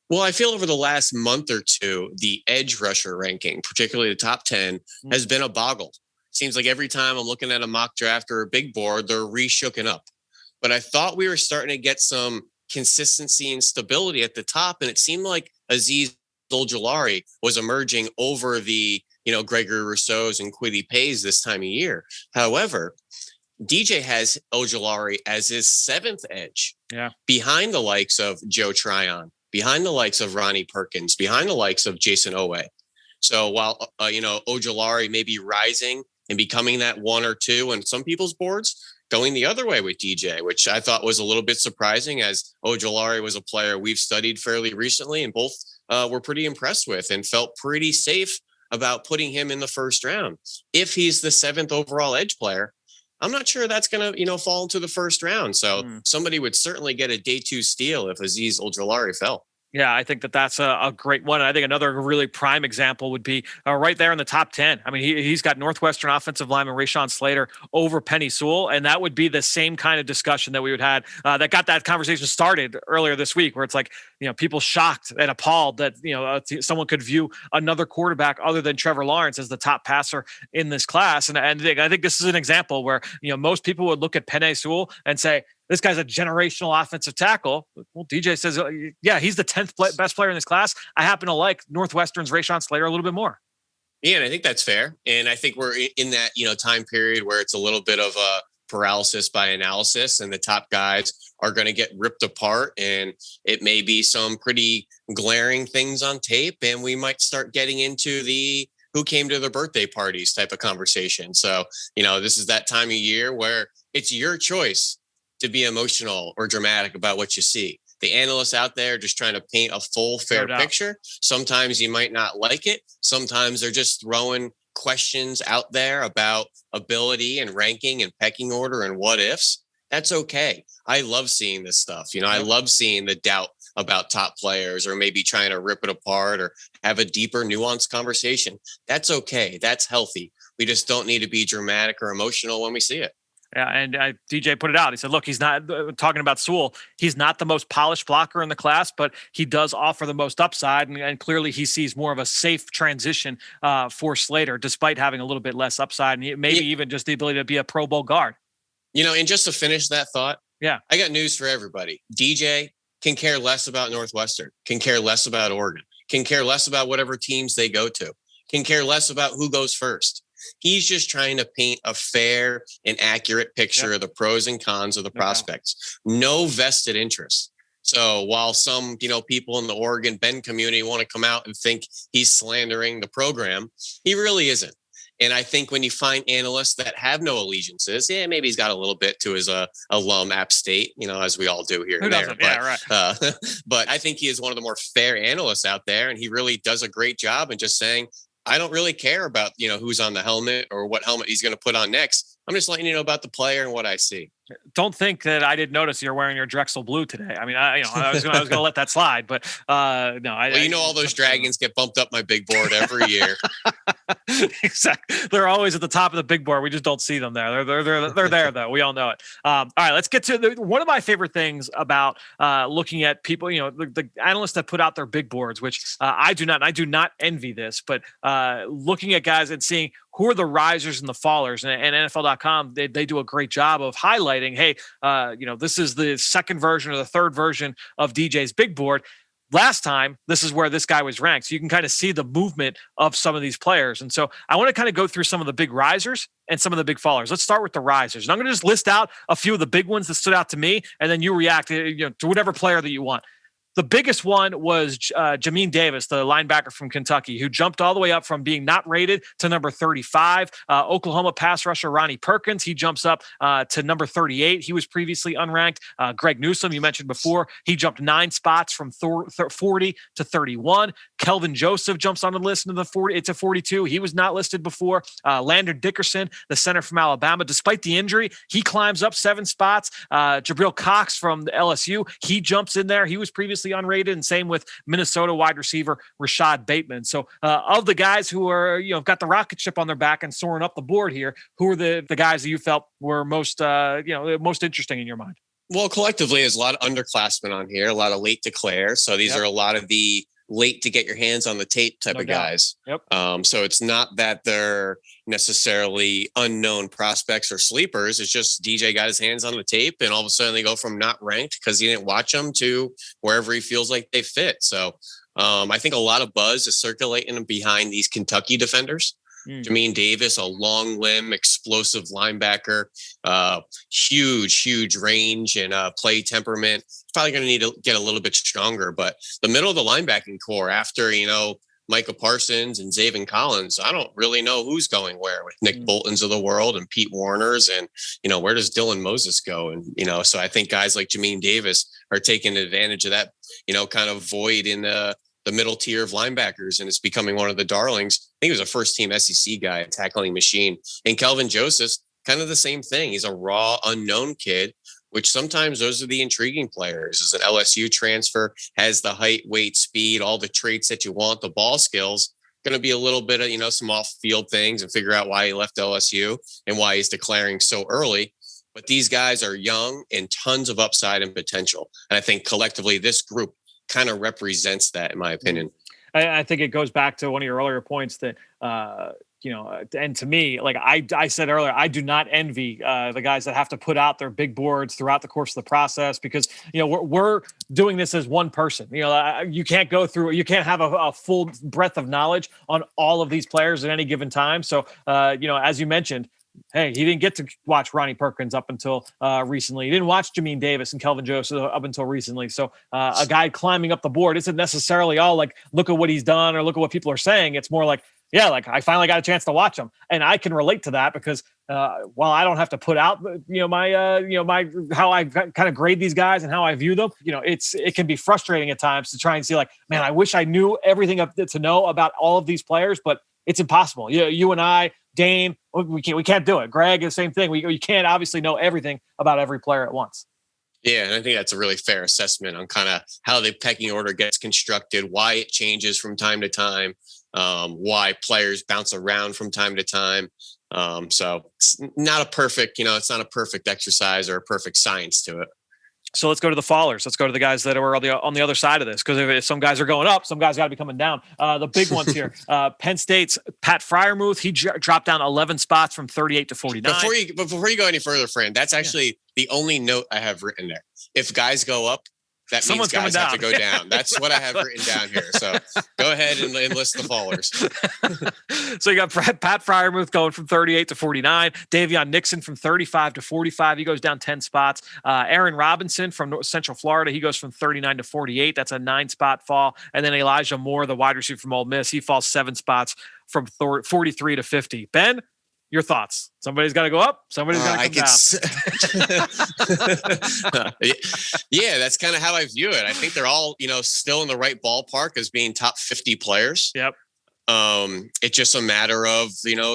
Well, I feel over the last month or two, the edge rusher ranking, particularly the top 10, has been a boggle. Seems like every time I'm looking at a mock draft or a big board, they're re-shooken up. But I thought we were starting to get some consistency and stability at the top, and it seemed like Azeez Ojulari was emerging over the, Gregory Rousseau's and Kwity Paye's this time of year. However, DJ has Ojulari as his 7th edge, behind the likes of Joe Tryon, behind the likes of Ronnie Perkins, behind the likes of Jason Owe. So while, Ojulari may be rising and becoming that 1 or 2 on some people's boards, going the other way with DJ, which I thought was a little bit surprising, as Ojulari was a player we've studied fairly recently and both were pretty impressed with and felt pretty safe about putting him in the first round. If he's the 7th overall edge player, I'm not sure that's going to, fall into the first round. So somebody would certainly get a day 2 steal if Azeez Ojulari fell. Yeah, I think that's a great one. And I think another really prime example would be right there in the top 10. I mean, he's got Northwestern offensive lineman Rashawn Slater over Penny Sewell. And that would be the same kind of discussion that we would have that got that conversation started earlier this week, where it's like, people shocked and appalled that, someone could view another quarterback other than Trevor Lawrence as the top passer in this class. And I think this is an example where, most people would look at Penny Sewell and say, this guy's a generational offensive tackle. Well, DJ says, yeah, he's the 10th best player in this class. I happen to like Northwestern's Rashawn Slater a little bit more. Yeah, and I think that's fair. And I think we're in that, time period where it's a little bit of a paralysis by analysis, and the top guys are going to get ripped apart. And it may be some pretty glaring things on tape. And we might start getting into the who came to their birthday parties type of conversation. So, this is that time of year where it's your choice to be emotional or dramatic about what you see. The analysts out there just trying to paint a full, fair picture. Sometimes you might not like it. Sometimes they're just throwing questions out there about ability and ranking and pecking order and what ifs. That's okay. I love seeing this stuff. I love seeing the doubt about top players, or maybe trying to rip it apart or have a deeper, nuanced conversation. That's okay. That's healthy. We just don't need to be dramatic or emotional when we see it. Yeah, and DJ put it out. He said, look, he's not talking about Sewell. He's not the most polished blocker in the class, but he does offer the most upside. And clearly he sees more of a safe transition for Slater, despite having a little bit less upside, and maybe even just the ability to be a Pro Bowl guard. And just to finish that thought, I got news for everybody. DJ can care less about Northwestern, can care less about Oregon, can care less about whatever teams they go to, can care less about who goes first. He's just trying to paint a fair and accurate picture of the pros and cons of the prospects. No vested interest. So while some, people in the Oregon Bend community want to come out and think he's slandering the program, he really isn't. And I think when you find analysts that have no allegiances, maybe he's got a little bit to his alum App State, as we all do here and there. But I think he is one of the more fair analysts out there, and he really does a great job in just saying, I don't really care about, who's on the helmet or what helmet he's going to put on next. I'm just letting you know about the player and what I see. Don't think that I didn't notice you're wearing your Drexel blue today. I mean, I was going to let that slide, but no. All those dragons get bumped up my big board every year. Exactly. They're always at the top of the big board. We just don't see them there. They're there though. We all know it. All right, let's get to one of my favorite things about looking at people. The analysts that put out their big boards, which I do not. And I do not envy this, but looking at guys and seeing who are the risers and the fallers, and NFL.com, they do a great job of highlighting, hey, this is the second version or the third version of DJ's big board. Last time, this is where this guy was ranked. So you can kind of see the movement of some of these players. And so I want to kind of go through some of the big risers and some of the big fallers. Let's start with the risers. And I'm going to just list out a few of the big ones that stood out to me, and then you react to whatever player that you want. The biggest one was Jamin Davis, the linebacker from Kentucky, who jumped all the way up from being not rated to number 35. Oklahoma pass rusher Ronnie Perkins, he jumps up to number 38. He was previously unranked. Greg Newsome, you mentioned before, he jumped 9 spots from 40 to 31. Kelvin Joseph jumps on the list into the 40 to 42. He was not listed before. Landon Dickerson, the center from Alabama, despite the injury, he climbs up 7 spots. Gabriel Cox from the LSU, he jumps in there. He was previously unrated, and same with Minnesota wide receiver Rashad Bateman. So of the guys who are, got the rocket ship on their back and soaring up the board here, who are the guys that you felt were most, most interesting in your mind? Well, collectively, there's a lot of underclassmen on here, a lot of late declare. So these are a lot of the late to get your hands on the tape type of guys. Yep. So it's not that they're necessarily unknown prospects or sleepers. It's just DJ got his hands on the tape, and all of a sudden they go from not ranked because he didn't watch them to wherever he feels like they fit. So I think a lot of buzz is circulating behind these Kentucky defenders. Jamin Davis, a long limb, explosive linebacker, huge range and play temperament. Probably going to need to get a little bit stronger, but the middle of the linebacking core after, Micah Parsons and Zaven Collins, I don't really know who's going where with Nick Boltons of the world and Pete Warners, and, where does Dylan Moses go? And, so I think guys like Jamin Davis are taking advantage of that, kind of void in the middle tier of linebackers, and it's becoming one of the darlings. I think he was a first-team SEC guy, a tackling machine. And Kelvin Joseph, kind of the same thing. He's a raw, unknown kid which sometimes those are the intriguing players. As an LSU transfer, has the height, weight, speed, all the traits that you want, the ball skills. Going to be a little bit of, some off-field things and figure out why he left LSU and why he's declaring so early. But these guys are young and tons of upside and potential. And I think collectively this group kind of represents that, in my opinion. I think it goes back to one of your earlier points that, and to me, like I said earlier, I do not envy the guys that have to put out their big boards throughout the course of the process because, we're doing this as one person. You can't go through, you can't have a full breadth of knowledge on all of these players at any given time. So, as you mentioned, hey, he didn't get to watch Ronnie Perkins up until recently. He didn't watch Jameen Davis and Kelvin Joseph up until recently. So a guy climbing up the board isn't necessarily all like, look at what he's done or look at what people are saying. It's more like, yeah, like I finally got a chance to watch him. And I can relate to that because while I don't have to put out, my how I kind of grade these guys and how I view them, it can be frustrating at times to try and see like, man, I wish I knew everything to know about all of these players, but it's impossible. You and I, Dane, we can't do it. Greg, the same thing. You can't obviously know everything about every player at once. Yeah, and I think that's a really fair assessment on kind of how the pecking order gets constructed, why it changes from time to time, why players bounce around from time to time. So it's not a perfect, it's not a perfect exercise or a perfect science to it. So let's go to the fallers. Let's go to the guys that are on the other side of this. Because if some guys are going up, some guys got to be coming down. The big ones here, Penn State's Pat Fryermuth, he dropped down 11 spots from 38 to 49. Before you go any further, Fran, that's actually the only note I have written there. If guys go up, that means guys have to go down. That's what I have written down here. So go ahead and list the fallers. So you got Pat Fryermuth going from 38 to 49. Davion Nixon from 35 to 45. He goes down 10 spots. Aaron Robinson from Central Florida. He goes from 39 to 48. That's a 9-spot fall. And then Elijah Moore, the wide receiver from Ole Miss, he falls 7 spots from 43 to 50. Ben, your thoughts? Somebody's got to go up. Somebody's got to come down. Yeah, that's kind of how I view it. I think they're all, still in the right ballpark as being top 50 players. Yep. It's just a matter of,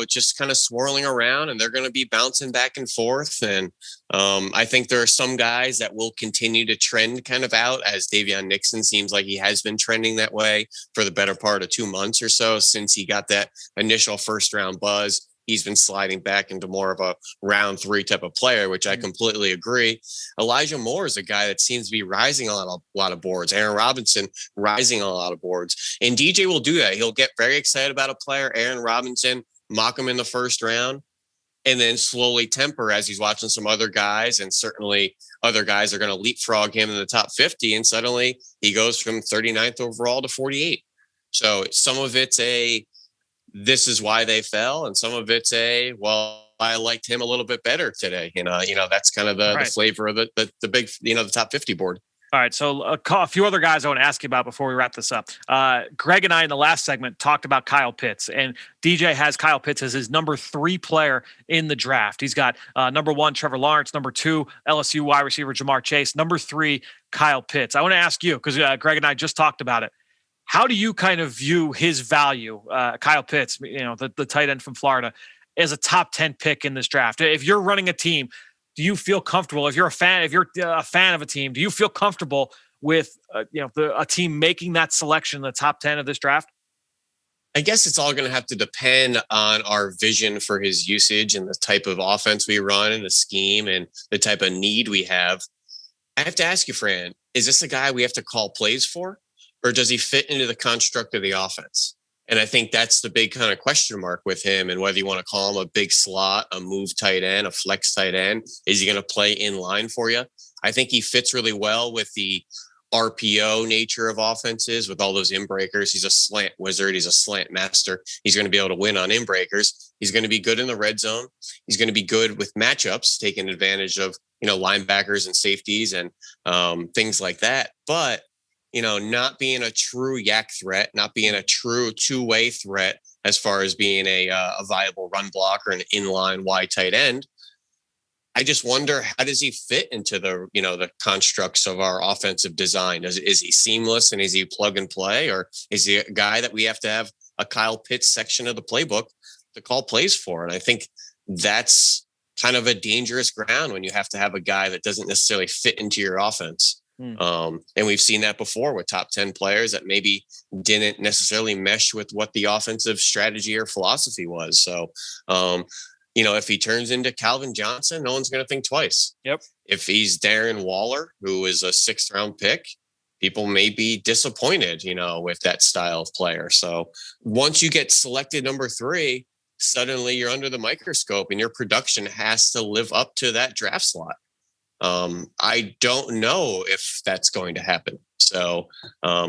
just kind of swirling around and they're going to be bouncing back and forth. And I think there are some guys that will continue to trend kind of out, as Davion Nixon seems like he has been trending that way for the better part of 2 months or so since he got that initial first round buzz. He's been sliding back into more of a round 3 type of player, which I completely agree. Elijah Moore is a guy that seems to be rising on a lot of boards. Aaron Robinson rising on a lot of boards. And DJ will do that. He'll get very excited about a player, Aaron Robinson, mock him in the first round, and then slowly temper as he's watching some other guys. And certainly other guys are going to leapfrog him in the top 50. And suddenly he goes from 39th overall to 48. So some of it's this is why they fell. And some of it's I liked him a little bit better today. That's kind of the flavor of the big, the top 50 board. All right. So a few other guys I want to ask you about before we wrap this up. Greg and I in the last segment talked about Kyle Pitts, and DJ has Kyle Pitts as his number 3 player in the draft. He's got number 1, Trevor Lawrence, number 2, LSU wide receiver, Jamar Chase, number 3, Kyle Pitts. I want to ask you, because Greg and I just talked about it. How do you kind of view his value, Kyle Pitts, the tight end from Florida, as a top 10 pick in this draft? If you're running a team, do you feel comfortable? If you're a fan of a team, do you feel comfortable with a team making that selection in the top 10 of this draft? I guess it's all going to have to depend on our vision for his usage and the type of offense we run and the scheme and the type of need we have. I have to ask you, Fran, is this a guy we have to call plays for? Or does he fit into the construct of the offense? And I think that's the big kind of question mark with him, and whether you want to call him a big slot, a move tight end, a flex tight end. Is he going to play in line for you? I think he fits really well with the RPO nature of offenses, with all those in-breakers. He's a slant wizard. He's a slant master. He's going to be able to win on in-breakers. He's going to be good in the red zone. He's going to be good with matchups, taking advantage of, linebackers and safeties and things like that. But not being a true yak threat, not being a true two-way threat as far as being a viable run blocker and inline wide tight end. I just wonder, how does he fit into the constructs of our offensive design? Is he seamless and is he plug and play, or is he a guy that we have to have a Kyle Pitts section of the playbook to call plays for? And I think that's kind of a dangerous ground when you have to have a guy that doesn't necessarily fit into your offense. And we've seen that before with top 10 players that maybe didn't necessarily mesh with what the offensive strategy or philosophy was. So, if he turns into Calvin Johnson, no one's going to think twice. Yep. If he's Darren Waller, who is a 6th round pick, people may be disappointed, with that style of player. So once you get selected number 3, suddenly you're under the microscope and your production has to live up to that draft slot. I don't know if that's going to happen. So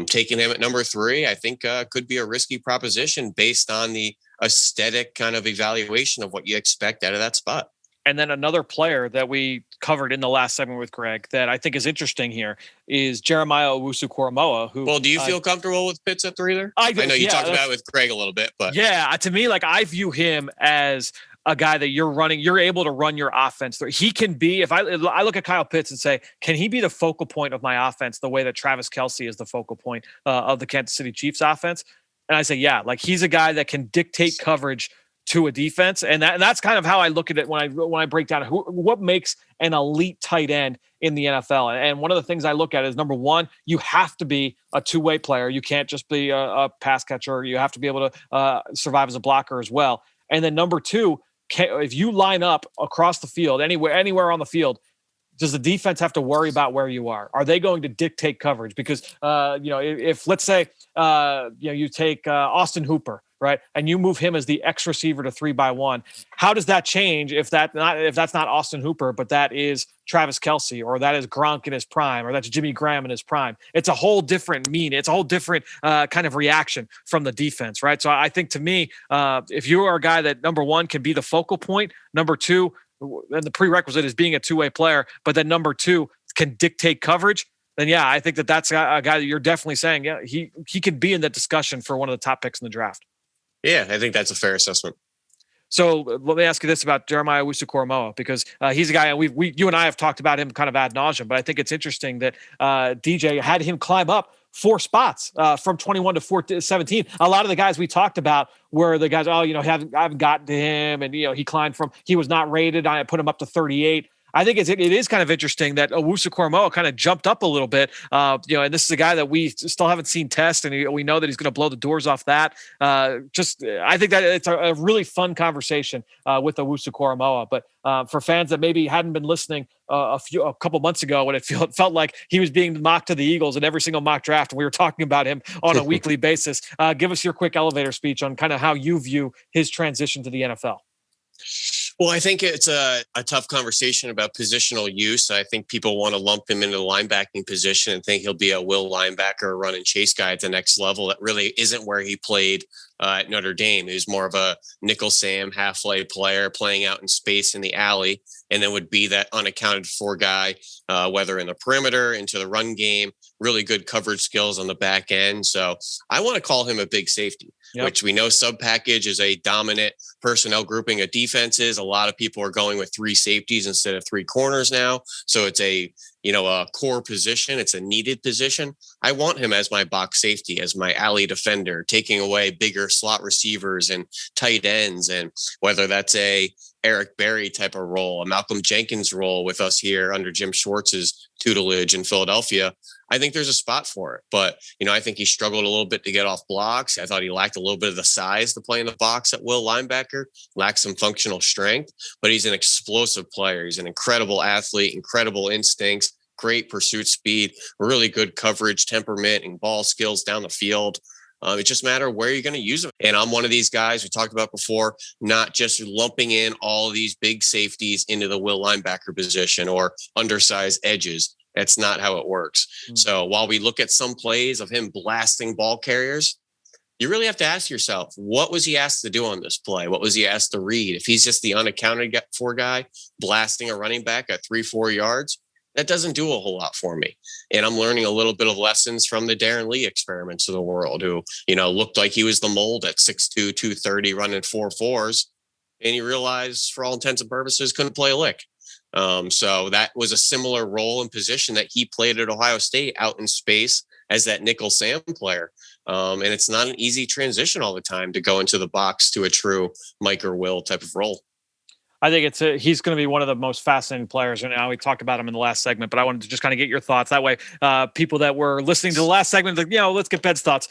taking him at number 3, I think could be a risky proposition based on the aesthetic kind of evaluation of what you expect out of that spot. And then another player that we covered in the last segment with Greg that I think is interesting here is Jeremiah Owusu-Koramoa. Well, do you feel comfortable with Pitts at 3 there? I know you talked about it with Greg a little bit, but yeah, to me, I view him as a guy that you're able to run your offense through. He can be, if I look at Kyle Pitts and say, can he be the focal point of my offense the way that Travis Kelce is the focal point of the Kansas City Chiefs offense? And I say, yeah, he's a guy that can dictate coverage to a defense. And that's kind of how I look at it when I break down what makes an elite tight end in the NFL. And one of the things I look at is, number one, you have to be a two-way player. You can't just be a pass catcher. You have to be able to survive as a blocker as well. And then number two, if you line up across the field, anywhere on the field, does the defense have to worry about where you are? Are they going to dictate coverage? Because, if let's say, you take Austin Hooper, right, and you move him as the X receiver to 3-by-1, how does that change if that's not Austin Hooper, but that is Travis Kelce, or that is Gronk in his prime, or that's Jimmy Graham in his prime? It's a whole different it's a whole different kind of reaction from the defense, right? So I think, to me, if you are a guy that, number one, can be the focal point, number two, and the prerequisite is being a two-way player, but then number two, can dictate coverage, then yeah, I think that's a guy that you're definitely saying, yeah, he could be in that discussion for one of the top picks in the draft. Yeah, I think that's a fair assessment. So let me ask you this about Jeremiah Owusu-Koramoa, because he's a guy, and you and I have talked about him kind of ad nauseum, but I think it's interesting that DJ had him climb up 4 spots from 21 to 17. A lot of the guys we talked about were the guys, I haven't gotten to him, and he was not rated. I put him up to 38. I think it is kind of interesting that Owusu-Koramoa kind of jumped up a little bit, and this is a guy that we still haven't seen test, and we know that he's going to blow the doors off that. I think that it's a really fun conversation with Owusu-Koramoa. But for fans that maybe hadn't been listening a couple months ago, when it felt like he was being mocked to the Eagles in every single mock draft, and we were talking about him on a weekly basis, give us your quick elevator speech on kind of how you view his transition to the NFL. Well, I think it's a tough conversation about positional use. I think people want to lump him into the linebacking position and think he'll be a will linebacker, run and chase guy at the next level. That really isn't where he played at Notre Dame. He was more of a nickel Sam half-lay player playing out in space in the alley, and then would be that unaccounted for guy, whether in the perimeter, into the run game, really good coverage skills on the back end. So I want to call him a big safety. Yep. Which we know sub package is a dominant personnel grouping of defenses. A lot of people are going with 3 safeties instead of 3 corners now. So it's a core position. It's a needed position. I want him as my box safety, as my alley defender, taking away bigger slot receivers and tight ends. And whether that's a Eric Berry type of role, a Malcolm Jenkins role with us here under Jim Schwartz's tutelage in Philadelphia, I think there's a spot for it. But, I think he struggled a little bit to get off blocks. I thought he lacked a little bit of the size to play in the box at will linebacker, lacked some functional strength, but he's an explosive player. He's an incredible athlete, incredible instincts, great pursuit speed, really good coverage, temperament, and ball skills down the field. It just matters where you're going to use them. And I'm one of these guys we talked about before, not just lumping in all of these big safeties into the will linebacker position or undersized edges. That's not how it works. Mm-hmm. So while we look at some plays of him blasting ball carriers, you really have to ask yourself, what was he asked to do on this play? What was he asked to read? If he's just the unaccounted for guy blasting a running back at 3-4 yards, that doesn't do a whole lot for me. And I'm learning a little bit of lessons from the Darren Lee experiments of the world, who, looked like he was the mold at 6'2", 230, running 4.4s. And you realize, for all intents and purposes, couldn't play a lick. So that was a similar role and position that he played at Ohio State, out in space as that nickel Sam player. And it's not an easy transition all the time to go into the box to a true Mike or Will type of role. I think he's going to be one of the most fascinating players. And now we talked about him in the last segment, but I wanted to just kind of get your thoughts. That way, people that were listening to the last segment, let's get Ben's thoughts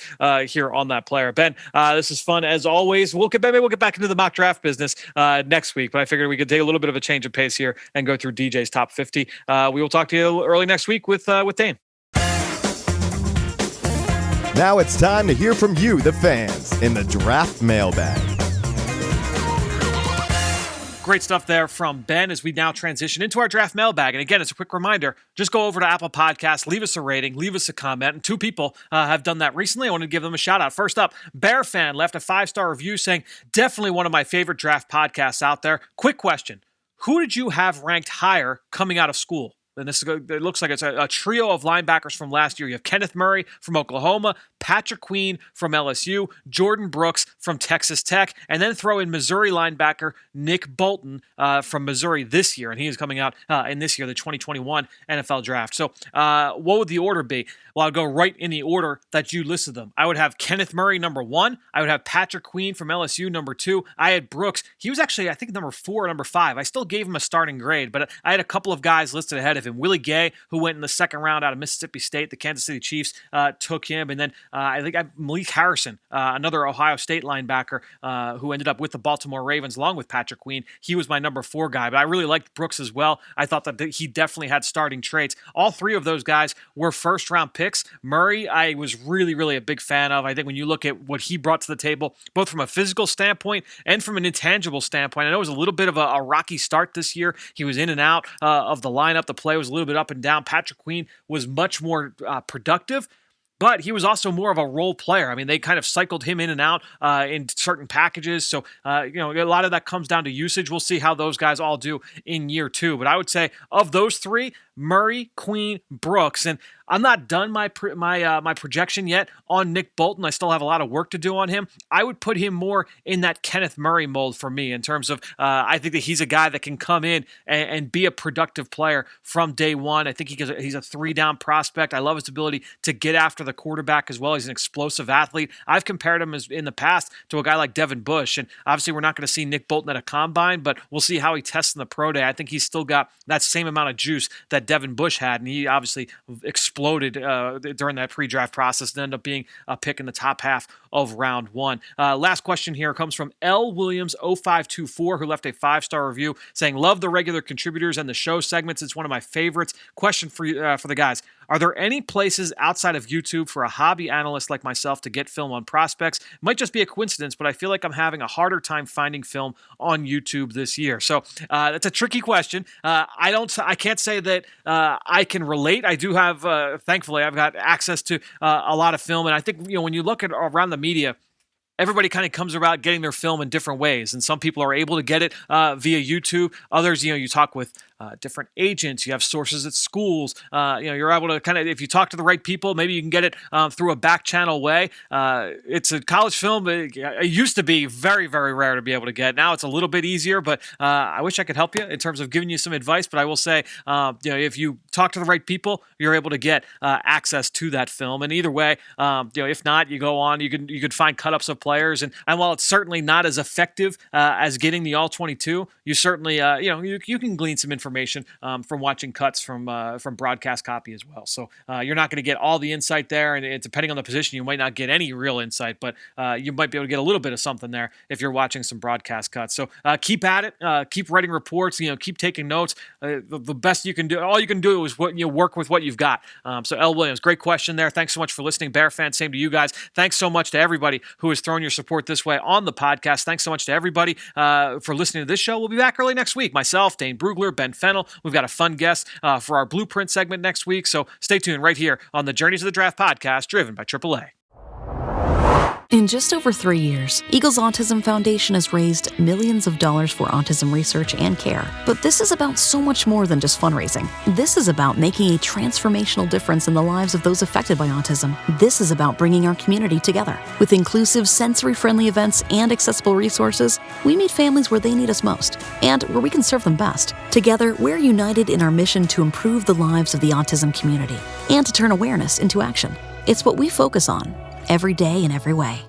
here on that player. Ben, this is fun as always. Maybe we'll get back into the mock draft business next week, but I figured we could take a little bit of a change of pace here and go through DJ's top 50. We will talk to you early next week with Dane. Now it's time to hear from you, the fans, in the draft mailbag. Great stuff there from Ben as we now transition into our draft mailbag. And again, as a quick reminder, just go over to Apple Podcasts, leave us a rating, leave us a comment. And 2 people have done that recently. I want to give them a shout out. First up, Bear Fan left a 5-star review saying, definitely one of my favorite draft podcasts out there. Quick question. Who did you have ranked higher coming out of school? And it looks like it's a trio of linebackers from last year. You have Kenneth Murray from Oklahoma, Patrick Queen from LSU, Jordan Brooks from Texas Tech, and then throw in Missouri linebacker Nick Bolton from Missouri this year. And he is coming out in this year, the 2021 NFL Draft. So what would the order be? Well, I'll go right in the order that you listed them. I would have Kenneth Murray, number 1. I would have Patrick Queen from LSU, number 2. I had Brooks. He was actually, I think, number 4 or number 5. I still gave him a starting grade, but I had a couple of guys listed ahead of him. Willie Gay, who went in the second round out of Mississippi State. The Kansas City Chiefs took him. And then I think Malik Harrison, another Ohio State linebacker who ended up with the Baltimore Ravens along with Patrick Queen. He was my number 4 guy, but I really liked Brooks as well. I thought that he definitely had starting traits. All 3 of those guys were first-round picks. Murray, I was really, really a big fan of. I think when you look at what he brought to the table, both from a physical standpoint and from an intangible standpoint, I know it was a little bit of a rocky start this year. He was in and out of the lineup. The play was a little bit up and down. Patrick Queen was much more productive, but he was also more of a role player. I mean, they kind of cycled him in and out in certain packages. So, a lot of that comes down to usage. We'll see how those guys all do in year 2. But I would say of those 3, Murray, Queen, Brooks, and I'm not done my projection yet on Nick Bolton. I still have a lot of work to do on him. I would put him more in that Kenneth Murray mold for me in terms of I think that he's a guy that can come in and be a productive player from day one. I think he's a 3-down prospect. I love his ability to get after the quarterback as well. He's an explosive athlete. I've compared him in the past to a guy like Devin Bush, and obviously we're not going to see Nick Bolton at a combine, but we'll see how he tests in the pro day. I think he's still got that same amount of juice that Devin Bush had, and he obviously exploded during that pre-draft process and ended up being a pick in the top half of round 1. Last question here comes from L. Williams 0524, who left a 5-star review saying, love the regular contributors and the show segments. It's one of my favorites. Question for the guys. Are there any places outside of YouTube for a hobby analyst like myself to get film on prospects? It might just be a coincidence, but I feel like I'm having a harder time finding film on YouTube this year. So that's a tricky question. I can't say that I can relate. I do have, thankfully, I've got access to a lot of film, and I think when you look at around the media, everybody kind of comes about getting their film in different ways, and some people are able to get it via YouTube. Others, you talk with different agents. You have sources at schools. You're able to kind of, if you talk to the right people, maybe you can get it through a back channel way. It's a college film. It used to be very, very rare to be able to get. Now it's a little bit easier, but I wish I could help you in terms of giving you some advice. But I will say, if you talk to the right people, you're able to get access to that film. And either way, if not, you go on. You could find cut-ups of players, and while it's certainly not as effective as getting the All-22, you certainly you can glean some information from watching cuts from broadcast copy as well. So you're not going to get all the insight there, and depending on the position, you might not get any real insight, but you might be able to get a little bit of something there if you're watching some broadcast cuts. So keep at it, keep writing reports, keep taking notes. The best you can do, all you can do is work with what you've got. So L. Williams, great question there. Thanks so much for listening, Bear fans. Same to you guys. Thanks so much to everybody who has thrown your support this way on the podcast. Thanks so much to everybody for listening to this show. We'll be back early next week. Myself, Dane Brugler, Ben Fennell. We've got a fun guest for our Blueprint segment next week. So stay tuned right here on the Journey to the Draft podcast, driven by AAA. In just over 3 years, Eagle's Autism Foundation has raised millions of dollars for autism research and care. But this is about so much more than just fundraising. This is about making a transformational difference in the lives of those affected by autism. This is about bringing our community together. With inclusive, sensory-friendly events and accessible resources, we meet families where they need us most and where we can serve them best. Together, we're united in our mission to improve the lives of the autism community and to turn awareness into action. It's what we focus on every day in every way.